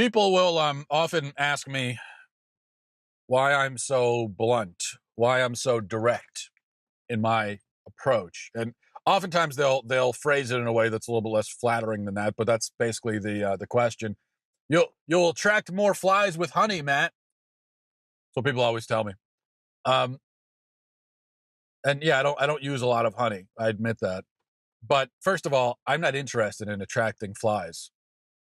People will often ask me why I'm so blunt, why I'm so direct in my approach, and oftentimes they'll phrase it in a way that's a little bit less flattering than that. But that's basically the question. You'll attract more flies with honey, Matt. That's what people always tell me. Um, and yeah, I don't use a lot of honey. I admit that. But first of all, I'm not interested in attracting flies.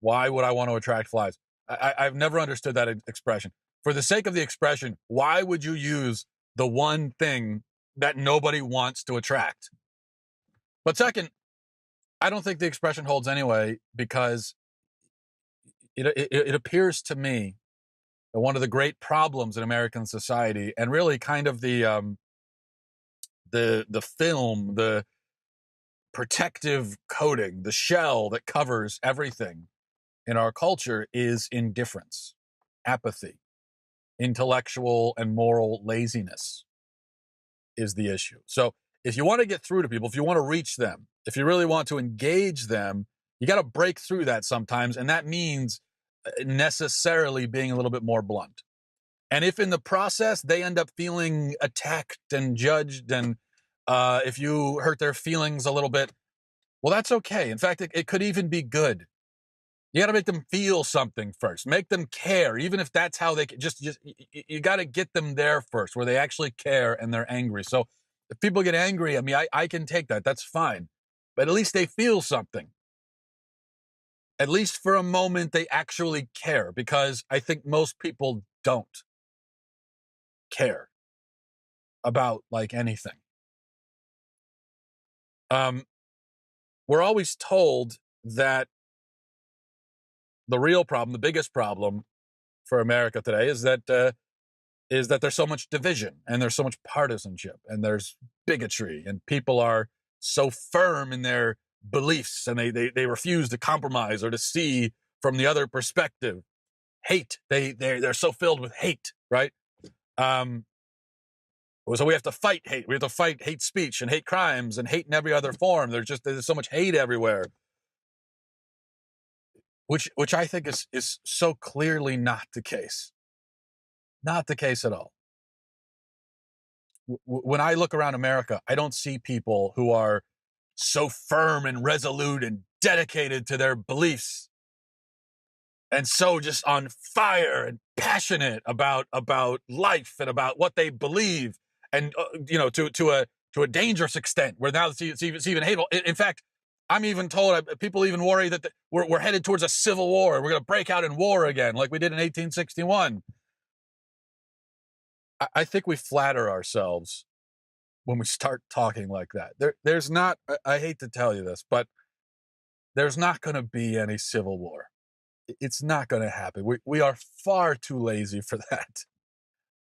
Why would I want to attract flies? I've never understood that expression. For the sake of the expression, why would you use the one thing that nobody wants to attract? But second, I don't think the expression holds anyway because it appears to me that one of the great problems in American society, and really kind of the film, the protective coating, the shell that covers everything in our culture, is indifference, apathy, intellectual and moral laziness is the issue. So if you want to get through to people, if you want to reach them, if you really want to engage them, you got to break through that sometimes. And that means necessarily being a little bit more blunt. And if in the process they end up feeling attacked and judged, and if you hurt their feelings a little bit, well, that's okay. In fact, it could even be good. You got to make them feel something first. Make them care, even if that's how they just you got to get them there first, where they actually care and they're angry. So if people get angry, I mean, I can take that. That's fine. But at least they feel something. At least for a moment, they actually care, because I think most people don't care about like anything. We're always told that the real problem, the biggest problem for America today, is that there's so much division and there's so much partisanship and there's bigotry, and people are so firm in their beliefs, and they refuse to compromise or to see from the other perspective. Hate, they're so filled with hate, right? So we have to fight hate. We have to fight hate speech and hate crimes and hate in every other form. There's so much hate everywhere, which I think is so clearly not the case. Not the case at all. When I look around America, I don't see people who are so firm and resolute and dedicated to their beliefs, and so just on fire and passionate about life and about what they believe, and to a dangerous extent where now it's even hateful. In fact, I'm even told, people even worry that we're headed towards a civil war. We're going to break out in war again, like we did in 1861. I think we flatter ourselves when we start talking like that. There's not, I hate to tell you this, but there's not going to be any civil war. It's not going to happen. We are far too lazy for that.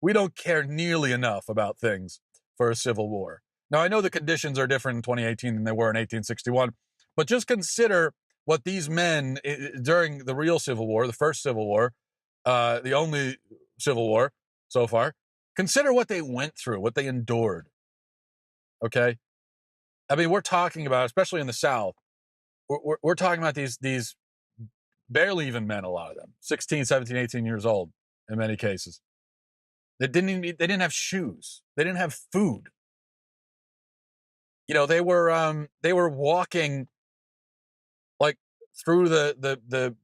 We don't care nearly enough about things for a civil war. Now, I know the conditions are different in 2018 than they were in 1861, but just consider what these men during the real Civil War, the first Civil War, the only Civil War so far, consider what they went through, what they endured. Okay? I mean, we're talking about, especially in the South, we're talking about these barely even men, a lot of them, 16, 17, 18 years old in many cases. They didn't have shoes. They didn't have food. They were walking like through the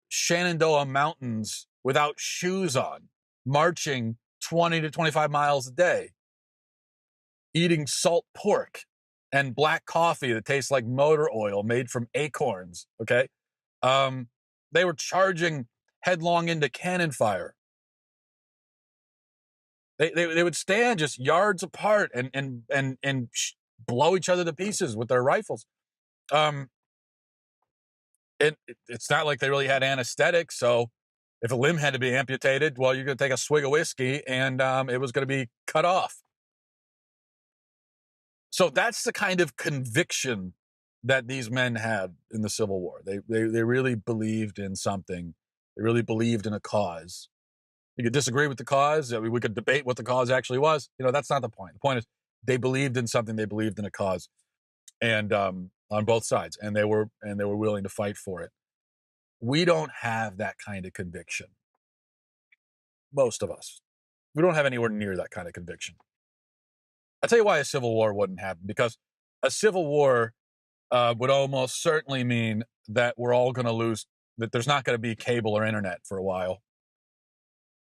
Shenandoah Mountains without shoes on, marching 20 to 25 miles a day, eating salt pork and black coffee that tastes like motor oil made from acorns. Okay. They were charging headlong into cannon fire. They would stand just yards apart and blow each other to pieces with their rifles. It's not like they really had anesthetics, so if a limb had to be amputated, well, you're going to take a swig of whiskey and it was going to be cut off. So that's the kind of conviction that these men had in the Civil War. They really believed in something. They really believed in a cause. You could disagree with the cause. I mean, we could debate what the cause actually was. That's not the point. The point is they believed in something. They believed in a cause, and on both sides, and they were willing to fight for it. We don't have that kind of conviction. Most of us. We don't have anywhere near that kind of conviction. I'll tell you why a civil war wouldn't happen, because a civil war would almost certainly mean that we're all going to lose, that there's not going to be cable or internet for a while.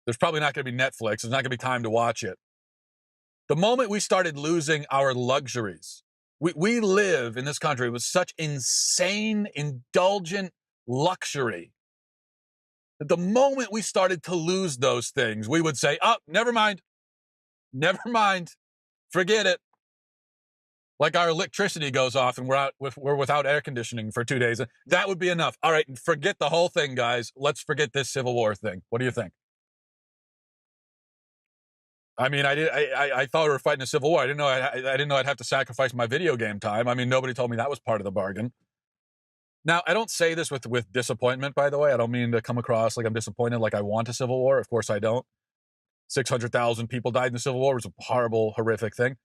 There's probably not going to be Netflix. There's not going to be time to watch it. The moment we started losing our luxuries, we live in this country with such insane, indulgent luxury that the moment we started to lose those things, we would say, oh, never mind, forget it. Like our electricity goes off and we're without air conditioning for 2 days. That would be enough. All right, forget the whole thing, guys. Let's forget this Civil War thing. What do you think? I mean, I thought we were fighting a civil war. I didn't know I'd have to sacrifice my video game time. I mean, nobody told me that was part of the bargain. Now, I don't say this with disappointment, by the way. I don't mean to come across like I'm disappointed, like I want a civil war. Of course I don't. 600,000 people died in the Civil War. It was a horrible, horrific thing.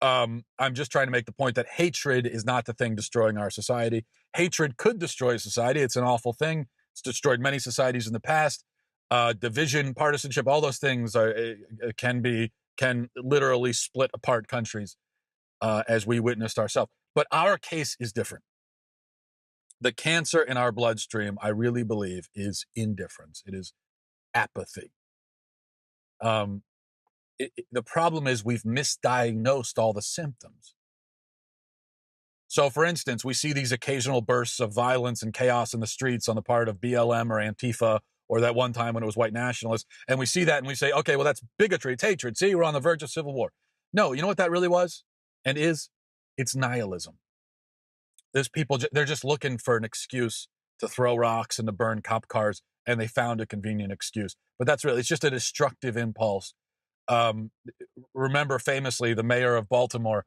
I'm just trying to make the point that hatred is not the thing destroying our society. Hatred could destroy society. It's an awful thing. It's destroyed many societies in the past. Division, partisanship, all those things can literally split apart countries, as we witnessed ourselves. But our case is different. The cancer in our bloodstream, I really believe, is indifference. It is apathy. The problem is we've misdiagnosed all the symptoms. So, for instance, we see these occasional bursts of violence and chaos in the streets on the part of BLM or Antifa, or that one time when it was white nationalists. And we see that and we say, okay, well, that's bigotry. It's hatred. See, we're on the verge of civil war. No, you know what that really was and is? It's nihilism. There's people, they're just looking for an excuse to throw rocks and to burn cop cars, and they found a convenient excuse. But it's just a destructive impulse. Remember famously the mayor of Baltimore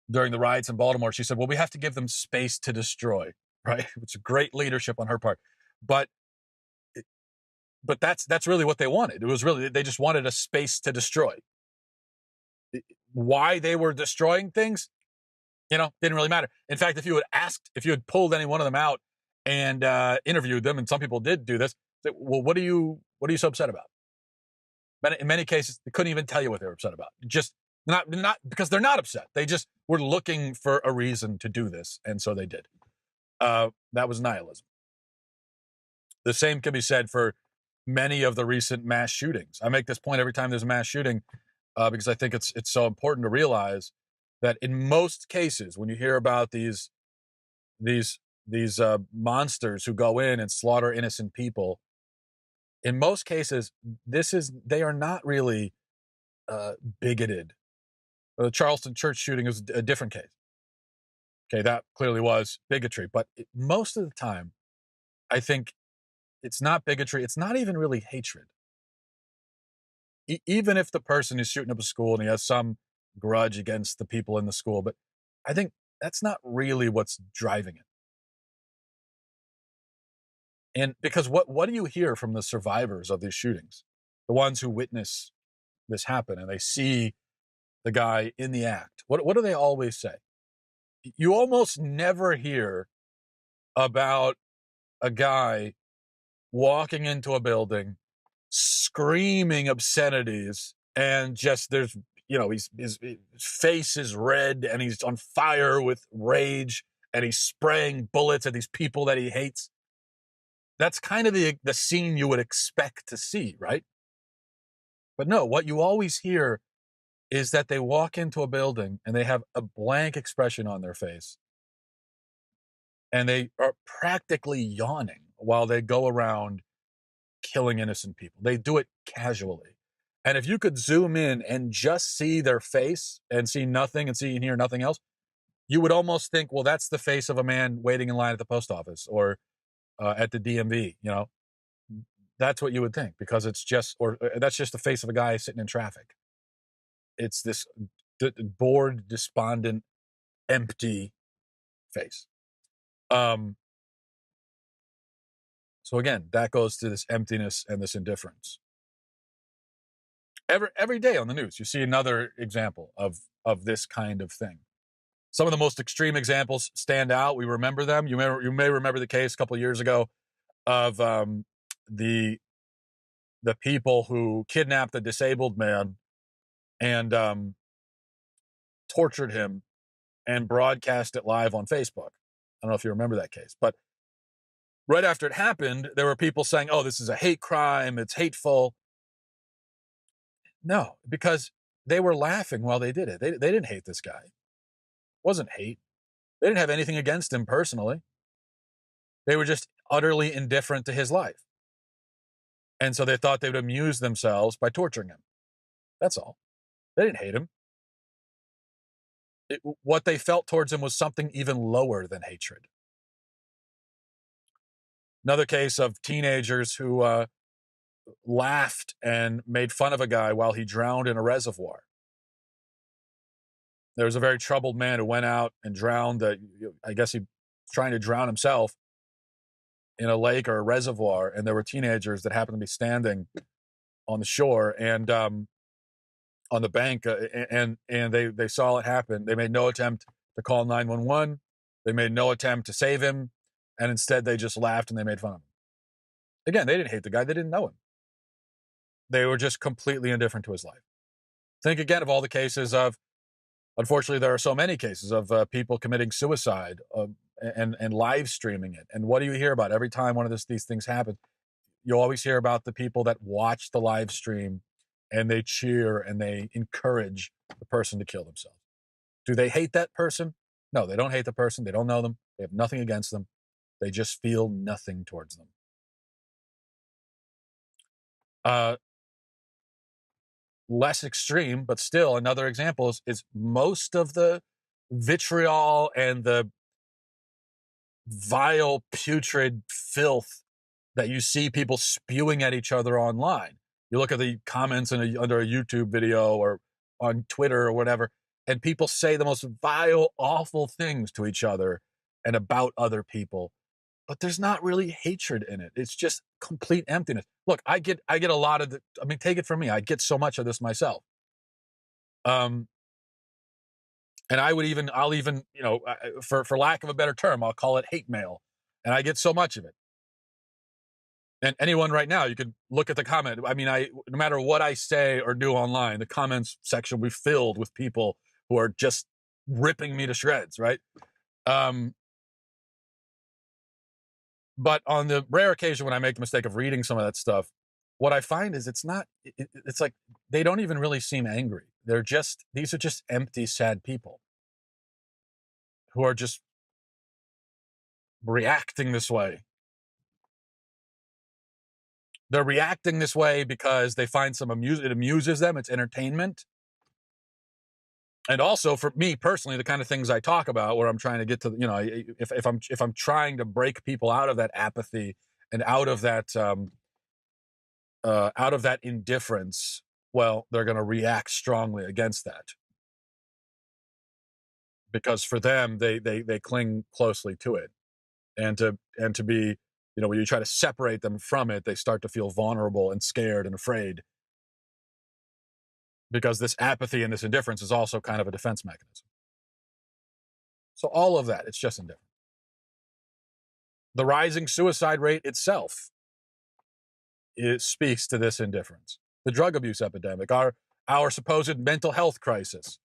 during the riots in Baltimore, she said, well, we have to give them space to destroy, right? It's great leadership on her part. But that's really what they wanted. It was really, they just wanted a space to destroy. Why they were destroying things, didn't really matter. In fact, if you had pulled any one of them out and interviewed them, and some people did do this, say, well, what are you so upset about? But in many cases, they couldn't even tell you what they were upset about. Just not because they're not upset. They just were looking for a reason to do this, and so they did. That was nihilism. The same can be said for many of the recent mass shootings. I make this point every time there's a mass shooting because I think it's so important to realize that in most cases, when you hear about these monsters who go in and slaughter innocent people, in most cases, they are not really bigoted. The Charleston church shooting is a different case. Okay, that clearly was bigotry, but most of the time, I think it's not bigotry. It's not even really hatred. Even if the person is shooting up a school and he has some grudge against the people in the school, but I think that's not really what's driving it. And because what do you hear from the survivors of these shootings, the ones who witness this happen and they see the guy in the act? What do they always say? You almost never hear about a guy walking into a building, screaming obscenities, and just his face is red and he's on fire with rage and he's spraying bullets at these people that he hates. That's kind of the scene you would expect to see, right? But no, what you always hear is that they walk into a building and they have a blank expression on their face. And they are practically yawning while they go around killing innocent people. They do it casually. And if you could zoom in and just see their face and see nothing and see and hear nothing else, you would almost think, well, that's the face of a man waiting in line at the post office or at the DMV, That's what you would think, because it's just, or that's just the face of a guy sitting in traffic. It's this bored, despondent, empty face. So again, that goes to this emptiness and this indifference. Every day on the news, you see another example of this kind of thing. Some of the most extreme examples stand out. We remember them. You may remember the case a couple of years ago of the people who kidnapped the disabled man and tortured him and broadcast it live on Facebook. I don't know if you remember that case, but right after it happened, there were people saying, "Oh, this is a hate crime. It's hateful." No, because they were laughing while they did it. They didn't hate this guy. It wasn't hate. They didn't have anything against him personally. They were just utterly indifferent to his life. And so they thought they would amuse themselves by torturing him. That's all. They didn't hate him. What they felt towards him was something even lower than hatred. Another case of teenagers who laughed and made fun of a guy while he drowned in a reservoir. There was a very troubled man who went out and drowned. I guess he was trying to drown himself in a lake or a reservoir, and there were teenagers that happened to be standing on the shore and on the bank, and they saw it happen. They made no attempt to call 911. They made no attempt to save him, and instead they just laughed and they made fun of him. Again, they didn't hate the guy. They didn't know him. They were just completely indifferent to his life. Think again of all the cases of, unfortunately, there are so many cases of people committing suicide and live streaming it. And what do you hear about every time one of these things happens? You always hear about the people that watch the live stream and they cheer and they encourage the person to kill themselves. Do they hate that person? No, they don't hate the person. They don't know them. They have nothing against them. They just feel nothing towards them. Less extreme, but still another example is most of the vitriol and the vile, putrid filth that you see people spewing at each other online. You look at the comments under a YouTube video or on Twitter or whatever, and people say the most vile, awful things to each other and about other people. But there's not really hatred in it. It's just complete emptiness. Look, I get a lot of take it from me. I get so much of this myself. And I'll even, for lack of a better term, I'll call it hate mail. And I get so much of it. And anyone right now, you could look at the comment. No matter what I say or do online, the comments section will be filled with people who are just ripping me to shreds, right? But on the rare occasion when I make the mistake of reading some of that stuff, what I find is it's like they don't even really seem angry. These are just empty, sad people who are just reacting this way. They're reacting this way because they find it amuses them. It's entertainment. And also for me personally, the kind of things I talk about where I'm trying to get to, if I'm trying to break people out of that apathy and out of that indifference, well, they're going to react strongly against that. Because for them, they cling closely to it. And to be, when you try to separate them from it, they start to feel vulnerable and scared and afraid. Because this apathy and this indifference is also kind of a defense mechanism. So all of that, it's just indifferent. The rising suicide rate itself, it speaks to this indifference. The drug abuse epidemic, our supposed mental health crisis,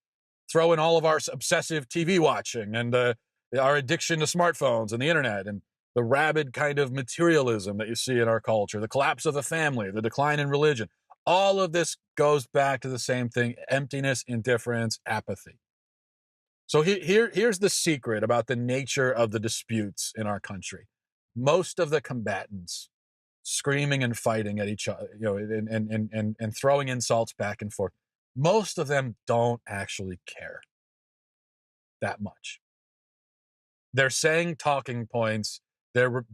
throw in all of our obsessive TV watching and our addiction to smartphones and the internet and the rabid kind of materialism that you see in our culture, the collapse of the family, the decline in religion. All of this goes back to the same thing: emptiness, indifference, apathy. So here's the secret about the nature of the disputes in our country. Most of the combatants screaming and fighting at each other, and throwing insults back and forth, most of them don't actually care that much. They're saying talking points. They're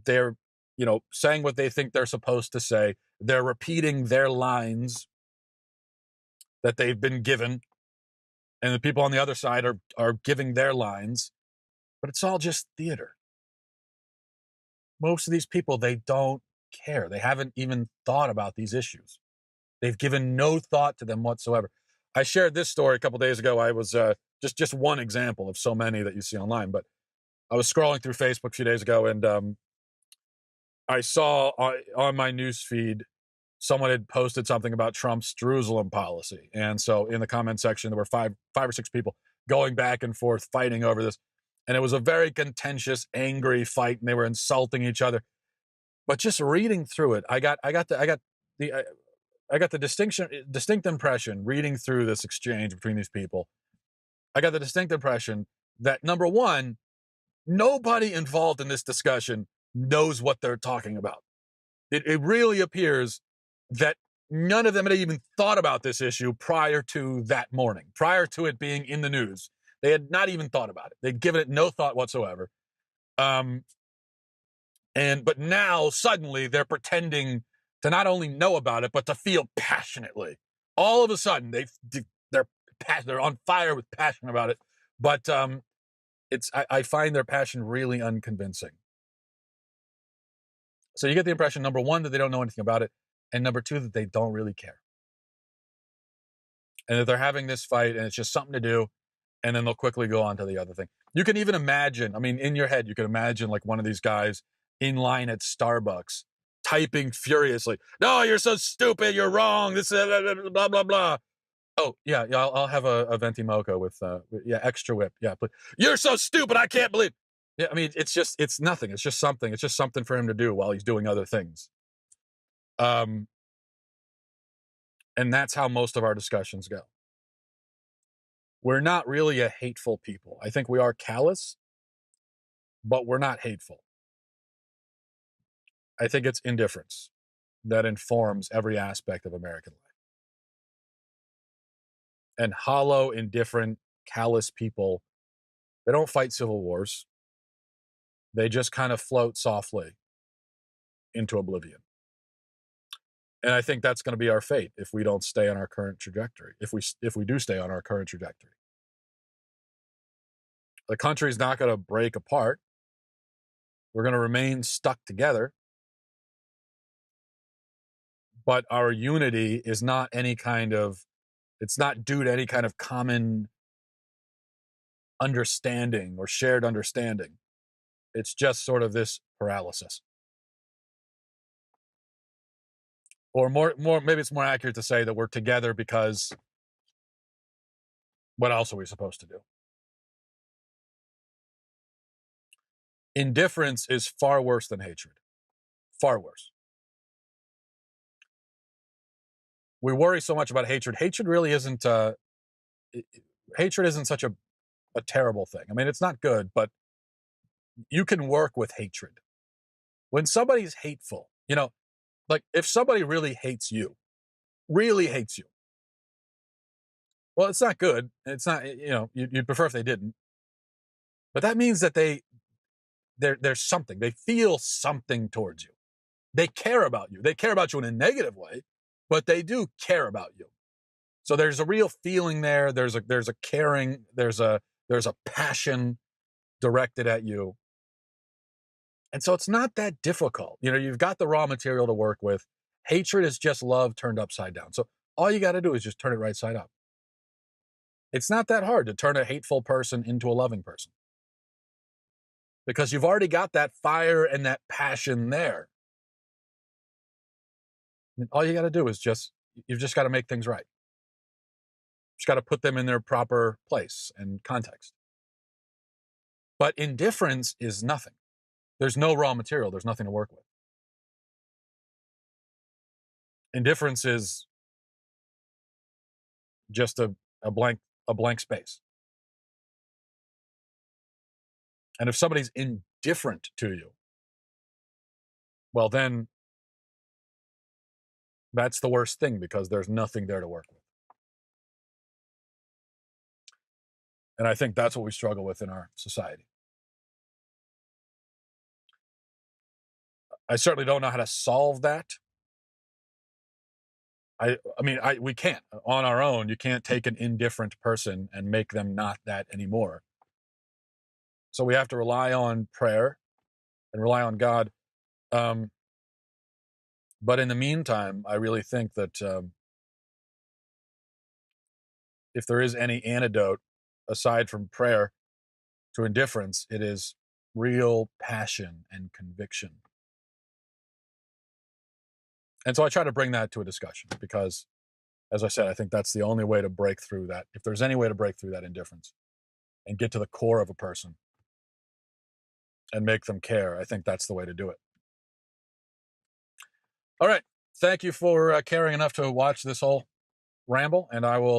saying what they think they're supposed to say. They're repeating their lines that they've been given, and the people on the other side are giving their lines, but it's all just theater. Most of these people, they don't care. They haven't even thought about these issues. They've given no thought to them whatsoever. I shared this story a couple days ago. I was just one example of so many that you see online, but I was scrolling through Facebook a few days ago, and I saw on my news feed someone had posted something about Trump's Jerusalem policy, and so in the comment section there were five or six people going back and forth fighting over this, and it was a very contentious, angry fight, and they were insulting each other. But just reading through it, I got the distinct impression reading through this exchange between these people. I got the distinct impression that number one, nobody involved in this discussion knows what they're talking about. It really appears that none of them had even thought about this issue prior to that morning, prior to it being in the news. They had not even thought about it. They'd given it no thought whatsoever. But now suddenly they're pretending to not only know about it, but to feel passionately. All of a sudden they're on fire with passion about it. But I find their passion really unconvincing. So you get the impression, number one, that they don't know anything about it, and number two, that they don't really care. And that they're having this fight and it's just something to do, and then they'll quickly go on to the other thing. You can even imagine, in your head, you can imagine like one of these guys in line at Starbucks typing furiously, "No, you're so stupid, you're wrong, this is blah, blah, blah." Oh, yeah, I'll have a venti mocha with extra whip. Yeah, please. You're so stupid, I can't believe. Yeah, it's nothing. It's just something. It's just something for him to do while he's doing other things. And that's how most of our discussions go. We're not really a hateful people. I think we are callous, but we're not hateful. I think it's indifference that informs every aspect of American life. And hollow, indifferent, callous people, they don't fight civil wars. They just kind of float softly into oblivion. And I think that's going to be our fate if we don't stay on our current trajectory. If we do stay on our current trajectory, the country's not going to break apart. We're going to remain stuck together. But our unity is not it's not due to any kind of common understanding or shared understanding. It's just sort of this paralysis. Or maybe it's more accurate to say that we're together because what else are we supposed to do? Indifference is far worse than hatred. Far worse. We worry so much about hatred. Hatred really isn't hatred isn't such a terrible thing. It's not good, but you can work with hatred. When somebody's hateful, like if somebody really hates you, well, it's not good. It's not, you'd prefer if they didn't. But that means that there's something. They feel something towards you. They care about you. They care about you in a negative way, but they do care about you. So there's a real feeling there. There's a caring. There's a passion directed at you. And so it's not that difficult. You've got the raw material to work with. Hatred is just love turned upside down. So all you got to do is just turn it right side up. It's not that hard to turn a hateful person into a loving person, because you've already got that fire and that passion there. And all you got to do is you've just got to make things right. Just got to put them in their proper place and context. But indifference is nothing. There's no raw material. There's nothing to work with. Indifference is just a blank space. And if somebody's indifferent to you, well, then that's the worst thing, because there's nothing there to work with. And I think that's what we struggle with in our society. I certainly don't know how to solve that. We can't. On our own, you can't take an indifferent person and make them not that anymore. So we have to rely on prayer and rely on God. But in the meantime, I really think that if there is any antidote aside from prayer to indifference, it is real passion and conviction And so I try to bring that to a discussion because, as I said, I think that's the only way to break through that. If there's any way to break through that indifference and get to the core of a person and make them care, I think that's the way to do it. All right. Thank you for caring enough to watch this whole ramble, and I will